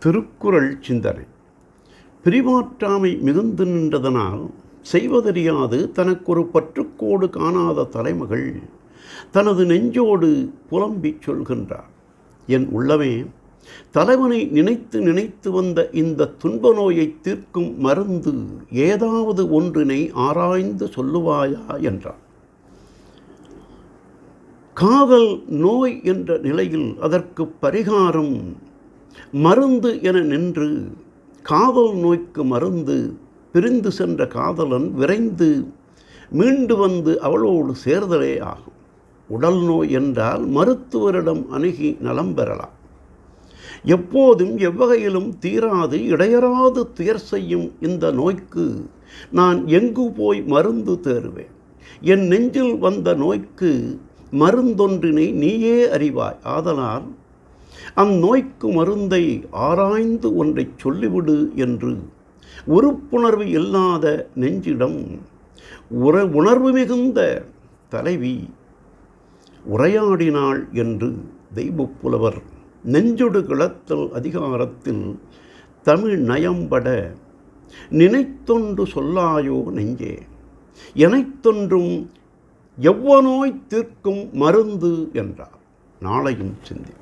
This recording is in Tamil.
திருக்குறள் சிந்தனை. பிரிவாற்றாமை மிகுந்து நின்றதனால் செய்வதறியாது தனக்கொரு பற்றுக்கோடு காணாத தலைமகள் தனது நெஞ்சோடு புலம்பிச் சொல்கின்றார். என் உள்ளமே, தலைவனை நினைத்து நினைத்து வந்த இந்த துன்ப நோயை தீர்க்கும் மருந்து ஏதாவது ஒன்றினை ஆராய்ந்து சொல்லுவாயா என்றார். காதல் நோய் என்ற நிலையில் அதற்கு பரிகாரம் மருந்து என நின்று, காதல் நோய்க்கு மருந்து பிரிந்து சென்ற காதலன் விரைந்து மீண்டு வந்து அவளோடு சேர்தலே ஆகும். உடல் நோய் என்றால் மருத்துவரிடம் அணுகி நலம் பெறலாம். எப்போதும் எவ்வகையிலும் தீராது இடையறாது துயர் செய்யும் இந்த நோய்க்கு நான் எங்கு போய் மருந்து தேறுவேன்? என் நெஞ்சில் வந்த நோய்க்கு மருந்தொன்றினை நீயே அறிவாய். ஆதலால் அந்நோய்க்கு மருந்தை ஆராய்ந்து ஒன்றை சொல்லிவிடு என்று உறுப்புணர்வு இல்லாத நெஞ்சிடம் உணர்வு மிகுந்த தலைவி உரையாடினாள் என்று தெய்வப்புலவர் நெஞ்சொடு கிளத்தல் அதிகாரத்தில் தமிழ் நயம்பட நினைத்தொன்று சொல்லாயோ நெஞ்சே, எனைத்தொன்றும் எவ்வநோய் தீர்க்கும் மருந்து என்றார். நாளையும் சிந்தி.